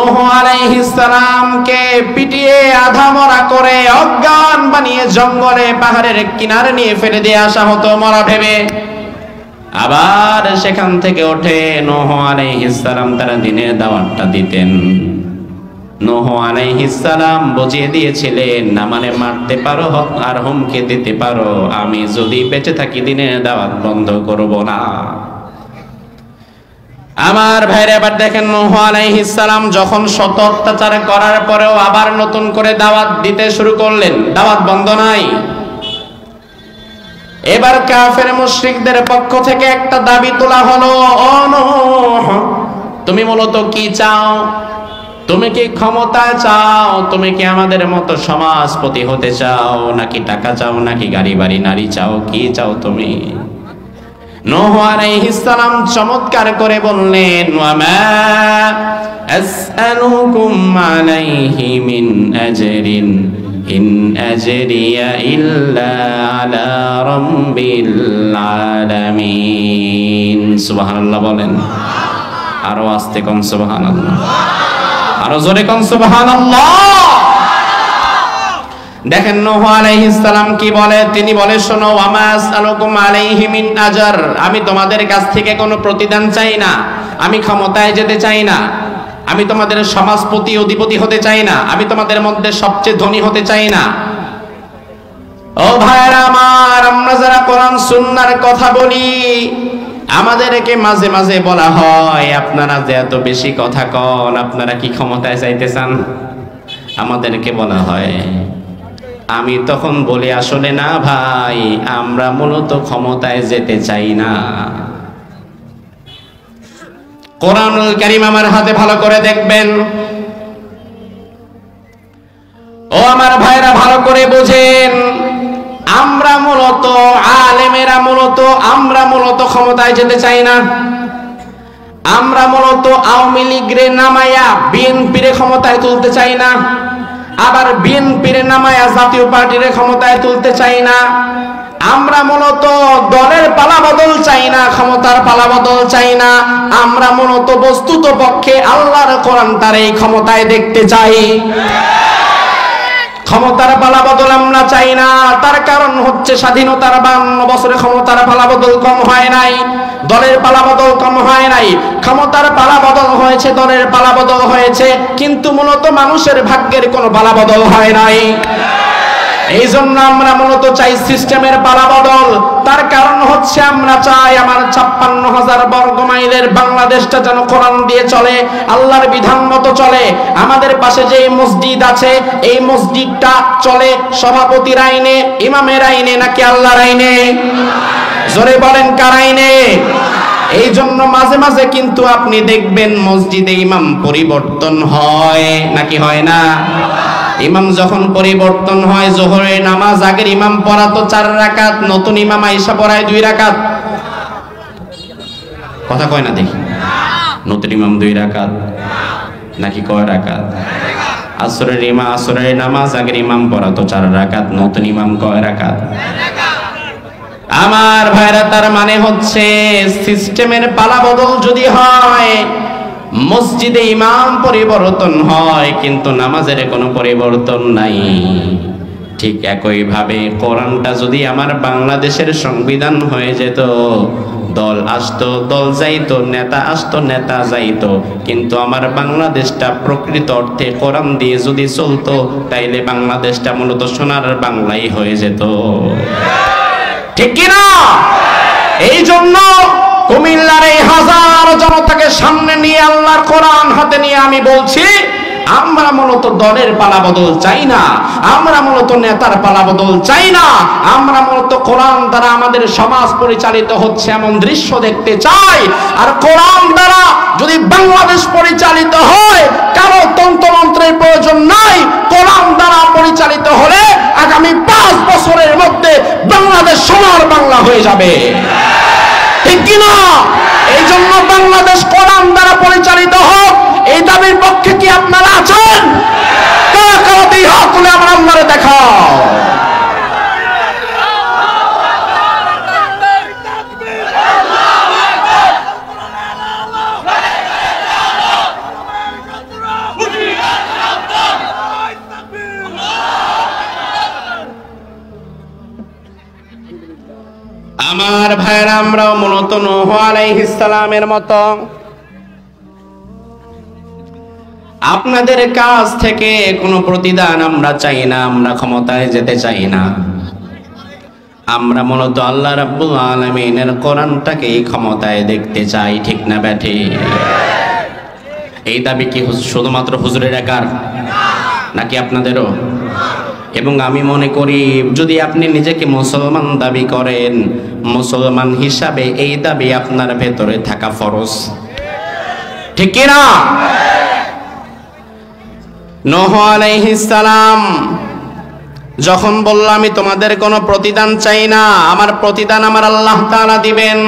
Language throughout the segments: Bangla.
নূহ আলাইহিস সালামকে পিটিয়ে আধা মরা করে অজ্ঞান বানিয়ে জঙ্গলে পাহাড়ের কিনারে নিয়ে ফেলে দিয়ে আসা হতো মরা ভেবে। আবার সেখান থেকে উঠে নূহ আলাইহিস সালাম তারা দিনের দাওয়াতটা দিতেন। নূহ আলাইহিস সালাম বুঝিয়ে দিয়েছিলেন, না মানে মারতে পারো আর হুমকি দিতে পারো, আমি যদি বেঁচে থাকি দিনের দাওয়াত বন্ধ করব না। আমার ভাইরা এবার দেখেন, নূহ আলাইহিস সালাম যখন শত অত্যাচার করার পরেও আবার নতুন করে দাওয়াত দিতে শুরু করলেন, দাওয়াত বন্ধ নাই। এবার কাফের মুশরিকদের পক্ষ থেকে একটা দাবি তোলা হলো, ও নূহ, তুমি মূলত কি চাও? তুমি কি ক্ষমতা চাও? তুমি কি আমাদের মতো সমাজপতি হতে চাও, নাকি টাকা চাও, নাকি গাড়ি বাড়ি নারী চাও? কি চাও তুমি? নূহ আলাইহিস সালাম চমৎকার করে বললেন, ওয়ামা আসআলুকুম আলাইহি মিন আজরিন ইন আজরিয়া ইল্লা আলা রাব্বিল আলামিন। সুবহানাল্লাহ বলেন, আরো আস্তে কোন সুবহানাল্লাহ, আরো জোরে কোন সুবহানাল্লাহ। দেখেন নূহ আলাইহিস সালাম কি বলে, তিনি বলে, শোনো, ওয়ামা আসআলুকুম আলাইহি মিন আজর, আমি তোমাদের কাছ থেকে কোনো প্রতিদান চাই না, আমি ক্ষমতায় যেতে চাই না, আমি তোমাদের সমাজপতি অধিপতি হতে চাই না, আমি তোমাদের মধ্যে সবচেয়ে ধনী হতে চাই না। ও ভাইরা আমার, আমরা যারা কোরআন সুন্নাহর কথা বলি, আমাদেরকে মাঝে মাঝে বলা হয়, আপনারা যে এত বেশি কথা কন, আপনারা কি ক্ষমতায় যাইতে চান? আমাদেরকে বলা হয়। আমি তখন বলি, আসলে না ভাই, আমরা মূলত ক্ষমতায় যেতে চাই না। কোরআনুল কারীম আমার হাতে ভালো করে দেখবেন। ও আমার ভাইরা, ভালো করে বুঝেন, আমরা মূলত আলেমেরা আমরা মূলত ক্ষমতায় যেতে চাই না। আমরা মূলত আওয়ামী লীগের নামায়া বিএনপির ক্ষমতায় তুলতে চাই না, আবার বিএনপির নামায়া জাতীয় পার্টির ক্ষমতায় তুলতে চাই না। আমরা মূলত দলের পালাবদল চাই না, ক্ষমতার পালাবদল চাই না। আমরা মূলত বস্তুত পক্ষে আল্লাহর কোরআন তার এই ক্ষমতায় দেখতে চাই। ক্ষমতার পালাবদল আমরা চাই না। তার কারণ হচ্ছে স্বাধীনতার 52 বছরে ক্ষমতার পালাবদল কম হয় নাই, দলের পালাবদল কম হয় নাই। ক্ষমতার পালাবদল হয়েছে, দলের পালাবদল হয়েছে, কিন্তু মূলত মানুষের ভাগ্যের কোনো পালাবদল হয় নাই। এই জন্য আমরা মূলত চাই সিস্টেমের পালাবদল। তার কারণ হচ্ছে আমরা চাই আমার 56,000 বর্গ মাইলের বাংলাদেশটা যেন কোরআন দিয়ে চলে, আল্লাহর বিধান মতো চলে। আমাদের পাশে যে মসজিদ আছে, এই মসজিদটা চলে সভাপতির আইনে, ইমামের আইনে, নাকি আল্লাহর আইনে? জোরে বলেন, কার আইনে? এই জন্য মাঝে মাঝে কিন্তু আপনি দেখবেন মসজিদে ইমাম পরিবর্তন হয়, নাকি হয় না? ইমাম যখন পরিবর্তন হয়, জোহরের নামাজ আগের ইমাম পড়াতো 4 রাকাত, নতুন ইমাম আয়েশা পড়ায় 2 রাকাত। কথা কয় না দেখি, নতুন ইমাম 2 রাকাত নাকি কয় রাকাত? আসরের নামাজ আগের ইমাম পড়াতো 4 রাকাত, নতুন ইমাম কয় রাকাত? আমার ভাইরা, তার মানে হচ্ছে সিস্টেমের পালাবদল যদি হয়, মসজিদে ইমাম পরিবর্তন হয় কিন্তু নামাজের কোনো পরিবর্তন নাই, ঠিক একইভাবে কোরআনটা যদি আমার বাংলাদেশের সংবিধান হয়ে যেত, দল আসতো, দল যাইতো, নেতা আসতো, নেতা যাইতো, কিন্তু আমার বাংলাদেশটা প্রকৃত অর্থে কোরআন দিয়ে যদি চলতো, তাইলে বাংলাদেশটা মূলত সোনার বাংলাই হয়ে যেত। ঠিক কিনা? এই জন্য কুমিল্লার এই হাজার জনতাকে সামনে নিয়ে আল্লাহর কোরআন হাতে নিয়ে আমি বলছি, আমরা মূলত দলের পালাবদল চাই না, আমরা মূলত নেতার পালাবদল চাই না, আমরা মূলত কোরআন দ্বারা আমাদের সমাজ পরিচালিত হচ্ছে এমন দৃশ্য দেখতে চাই। আর কোরআন দ্বারা যদি বাংলাদেশ পরিচালিত হয়, কারো তন্ত্রমন্ত্রের প্রয়োজন নাই। কোরআন দ্বারা পরিচালিত হলে আগামী 5 বছরের মধ্যে বাংলাদেশ সোনার বাংলা হয়ে যাবে। ঠিক কিনা? এই জন্য বাংলাদেশ কোরআন দ্বারা পরিচালিত হোক, এই দাবির পক্ষে কি আপনারা আছেন? কারা কারা দিয়ে হাত তুলে আমার আল্লাহরে দেখাও। আমার ভাইরা, আমরাও মূলত নূহ আলাইহিস সালামের মতো আপনাদের কাছ থেকে কোনো প্রতিদান আমরা চাই না, আমরা ক্ষমতায় যেতে চাই না। আমরা মূলত আল্লাহ রাব্বুল আলামিনের কোরআনটাকে এই ক্ষমতায় দেখতে চাই, ঠিক না ব্যাঠি? এই দাবি কি শুধুমাত্র হুজুরের একার নাকি আপনাদেরও? এবং আমি মনে করি যদি আপনি নিজেকে মুসলমান দাবি করেন, মুসলমান হিসাবে এই দাবি আপনার ভেতরে থাকা ফরজ, ঠিক কি না? নূহ আলাইহিস সালাম যখন বলল আমি তোমাদের কোনো প্রতিদান চাই না, আমার প্রতিদান আমার আল্লাহ তাআলা দিবেন,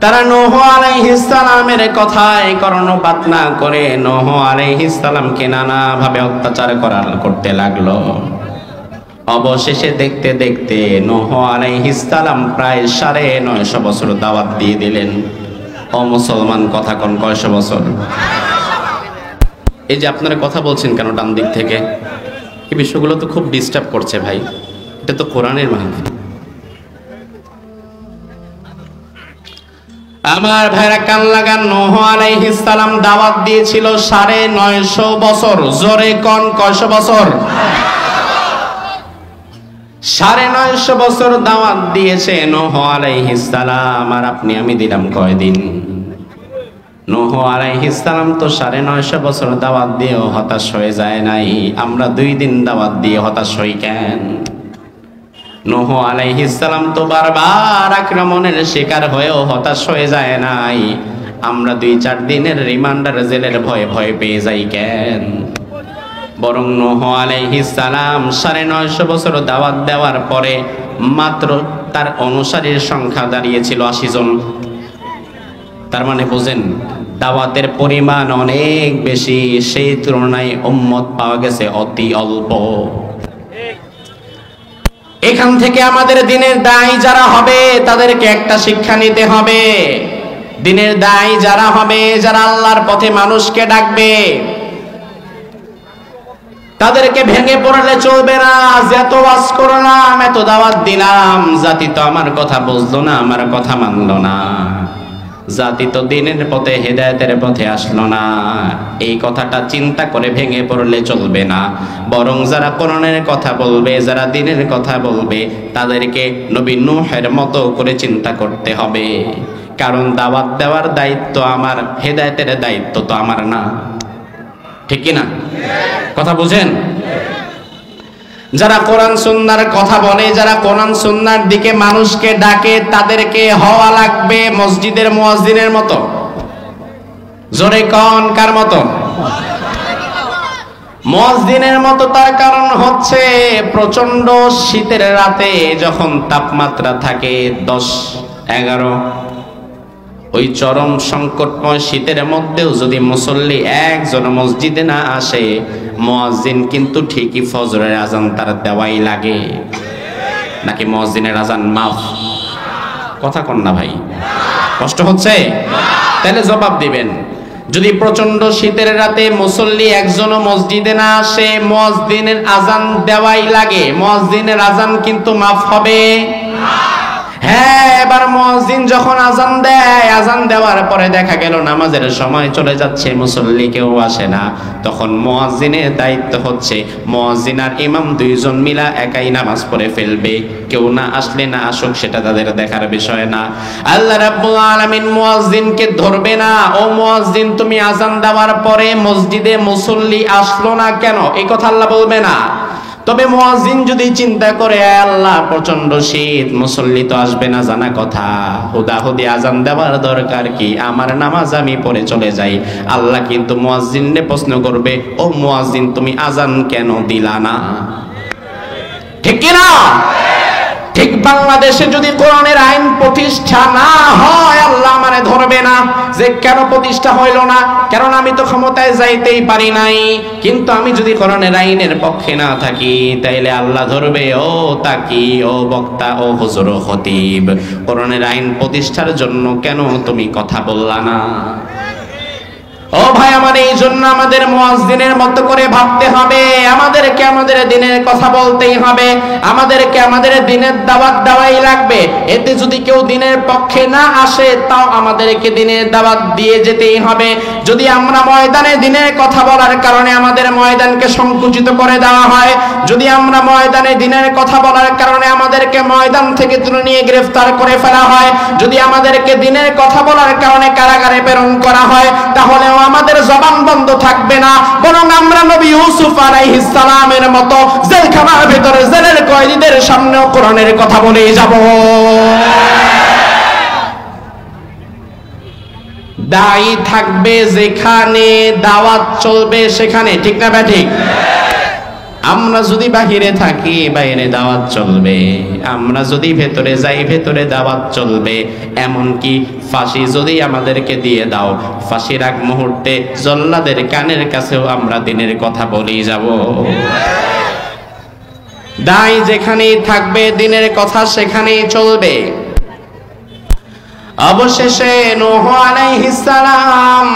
তারা নূহ আলাইহিস সালামের কথায় কর্ণপাত না করে নূহ আলাইহিস সালামকে নানাভাবে অত্যাচার করতে লাগলো। অবশেষে দেখতে দেখতে নূহ আলাইহিস সালাম প্রায় 950 বছর দাওয়াত দিয়ে দিলেন। ও মুসলমান, কথা কোন কয়শো বছর? এই যে আপনারা কথা বলছেন কেন ডান দিক থেকে, এই বিষয়গুলো তো খুব ডিস্টার্ব করছে ভাই। এটা তো কোরআনের মাহফিল। আমার ভাইরা কান লাগান, নূহ আলাইহিস সালাম দাওয়াত দিয়েছিল 950 বছর। জোরে কোন কয়শো বছর? 950 বছর দাওয়াত দিয়েছে নূহ আলাইহিস সালাম। আর আপনি আমি দিলাম কয়দিন? নূহ আলাইহিস সালাম তো 950 বছর দাওয়াত দিয়েও হতাশ হয়ে যায় নাই। আমরা 2 দিন দাওয়াত দিয়ে হতাশ হই কেন? নূহ আলাইহিস সালাম তো বারবার আক্রমণের শিকার হয়েও হতাশ হয়ে যায় নাই। আমরা 2-4 দিনের রিমান্ডার জেলের ভয়ে ভয়ে পেয়ে যাই কেন? বরং নূহ আলাইহিস সালাম 950 বছর দাওয়াত দেওয়ার পরে মাত্র তার অনুসারীর সংখ্যা দাঁড়িয়েছিল 80 জন। তার মানে বুঝেন, দাওয়াতের পরিমাণ অনেক বেশি, সেই তুলনায় উম্মত পাওয়া গেছে অতি অল্প। এখান থেকে আমাদের দিনের দায়ী যারা হবে তাদেরকে একটা শিক্ষা নিতে হবে। দিনের দায়ী যারা হবে, যারা আল্লাহর পথে মানুষকে ডাকবে, তাদেরকে ভেঙে পড়লে চলবে না। এত ওয়াজ করলাম, এত দাওয়াত দিলাম, জাতি তো আমার কথা বুঝলো না, আমার কথা মানলো না, জাতি তো দিনের পথে হেদায়েতের পথে আসলো না, এই কথাটা চিন্তা করে ভেঙে পড়লে চলবে না। বরং যারা কোরআনের কথা বলবে, যারা দিনের কথা বলবে, তাদেরকে নবী নূহের মতো করে চিন্তা করতে হবে। কারণ দাওয়াত দেওয়ার দায়িত্ব আমার, হেদায়েতের দায়িত্ব তো আমার না, ঠিক কি না? কথা বুঝেন? যারা কোরআন সুন্নাহর কথা বলে, যারা কোরআন সুন্নাহর দিকে মানুষকে ডাকে, তাদেরকে হওয়া লাগবে মসজিদের মুয়াজ্জিনের মতো। জোরে কোন কার মতো? মুয়াজ্জিনের মতো। তার কারণ হচ্ছে প্রচন্ড শীতের রাতে যখন তাপমাত্রা থাকে 10-11, ওই চরম সংকটময় শীতের মধ্যেও যদি মুসল্লি একজন মসজিদে না আসে, মুয়াজ্জিন কিন্তু ঠিকই ফজরের আজান তার দেওয়াই লাগে। নাকি মুয়াজ্জিনের আজান মাফ? কথা কন না ভাই, কষ্ট হচ্ছে? তাহলে জবাব দিবেন। যদি প্রচন্ড শীতের রাতে মুসল্লি একজনও মসজিদে না আসে, মুয়াজ্জিনের আজান দেওয়াই লাগে, মুয়াজ্জিনের আজান কিন্তু মাফ হবে? হ্যাঁ, এবার মুয়াজ্জিন যখন আজান দেয়, আজান দেওয়ার পরে দেখা গেল নামাজের সময় চলে যাচ্ছে, মুসল্লি কেউ আসে না, তখন মুয়াজ্জিনের দায়িত্ব হচ্ছে মুয়াজ্জিন আর ইমাম 2 জন মিলা একাই নামাজ পড়ে ফেলবে। কেউ না আসলে না আসুক, সেটা তাদের দেখার বিষয় না। আল্লাহ রাব্বুল আলামিন মুয়াজ্জিনকে ধরবে না, ও মুয়াজ্জিন তুমি আজান দেওয়ার পরে মসজিদে মুসল্লি আসলো না কেন, এই কথা আল্লাহ বলবে না। তবে মুয়াজ্জিন যদি চিন্তা করে আল্লাহ প্রচন্ড শীত, মুসল্লি তো আসবে না জানা কথা, হুদাহুদি আজান দেওয়ার দরকার কি, আমার নামাজ আমি পড়ে চলে যাই, আল্লাহ কিন্তু মুয়াজ্জিনকে প্রশ্ন করবে, ও মুয়াজ্জিন তুমি আজান কেন দিলা না? ঠিক কি না? ঠিক বাংলাদেশে যদি কোরআনের আইন প্রতিষ্ঠা না হয়, আল্লাহ আমারে ধরবে না যে কেন প্রতিষ্ঠা হইল না, কারণ আমি তো ক্ষমতায় যাইতেই পারি নাই। কিন্তু আমি যদি কোরআনের আইনের পক্ষে না থাকি, তাইলে আল্লাহ ধরবে, ও তাকি, ও বক্তা, ও হুজুর, ও খতিব, কোরআনের আইন প্রতিষ্ঠার জন্য কেন তুমি কথা বললা না? ও ভাই আমার, এই জন্য আমাদের মুয়াজ্জিনের মতো করে ভাবতে হবে, আমাদেরকে আমাদের দিনের কথা বলতেই হবে, আমাদেরকে আমাদের দিনের দাওয়াত দেওয়াই লাগবে। এতে যদি কেউ দিনের পক্ষে না আসে তাও আমাদেরকে দিনের দাওয়াত দিয়ে যেতেই হবে। যদি আমরা ময়দানে দিনের কথা বলার কারণে আমাদের ময়দানকে সংকুচিত করে দেওয়া হয়, যদি আমরা ময়দানে দিনের কথা বলার কারণে আমাদেরকে ময়দান থেকে তুলে নিয়ে গ্রেফতার করে ফেলা হয়, যদি আমাদেরকে দিনের কথা বলার কারণে কারাগারে প্রেরণ করা হয়, তাহলেও আমাদের জবান বন্ধ থাকবে না, বরং আমরা নবী ইউসুফ আলাইহিস সালামের মতো জেলখানার ভিতরে জেলের কয়েদিদের সামনেও কোরআনের কথা বলেই যাব। দায়ী থাকবে যেখানে, দাওয়াত চলবে সেখানে, ঠিক না ঠিক? আমরা যদি বাহিরে থাকি বাইরে দাওয়াত চলবে, আমরা যদি ভেতরে যাই ভেতরে দাওয়াত চলবে। এমনকি ফাঁসি যদি আমাদেরকে দিয়ে দাও, ফাঁসির আগ মুহূর্তে জল্লাদের কানের কাছেও আমরা দিনের কথা বলেই যাব। দায় যেখানেই থাকবে দিনের কথা সেখানেই চলবে। অবশেষে নূহ আলাইহিস সালাম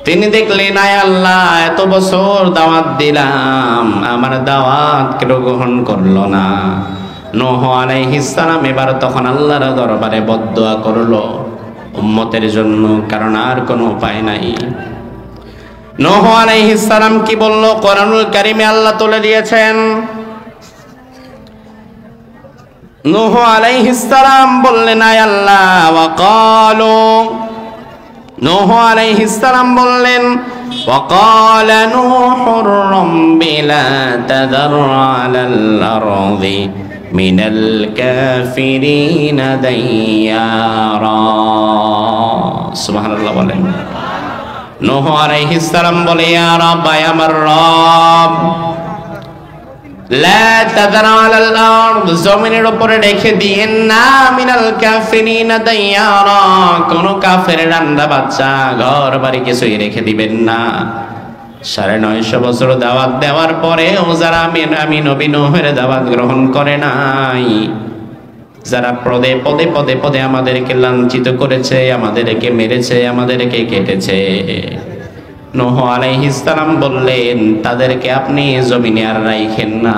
তিনি দেখলেন, আয় আল্লাহ, এত বছর দাওয়াত দিলাম, আমার দাওয়াত কেউ গ্রহণ করলো না। নূহ আলাইহিস সালাম এবার তখন আল্লাহর দরবারে বদদুয়া করলো উম্মতের জন্য, কারণ আর কোনো উপায় নাই। নূহ আলাইহিস সালাম কি বলল? কোরআনুল কারীমে আল্লাহ তুলে দিয়েছেন, নূহ আলাইহিস সালাম বললেন, আয় আল্লাহ, ওয়াকালু, নূহ আলাইহিস সালাম বললেন, وقال نوح رب لا تذر على الأرض من الكافرين ديارا। সুবহানাল্লাহ বলেন। নূহ আলাইহিস সালাম বলে, ইয়া রব, আমার রব, লা তাযার আলাল আরদ, জমিনের উপরে রেখে দিয়েন না, মিনাল কাফিরিনা দাইয়ারা, কোন কাফের রান্না বাচ্চা ঘর বাড়ি কিছুই রেখে দিবেন না। ৯৫০ বছর দাওয়াত দেওয়ার পরেও যারা আমি নবী নূহের দাওয়াত গ্রহণ করে নাই, যারা পদে পদে পদে পদে আমাদেরকে লাঞ্ছিত করেছে, আমাদেরকে মেরেছে, আমাদেরকে কেটেছে, নূহ আলাইহিস সালাম বললেন তাদেরকে আপনি জমিনে আর রাইখেন না।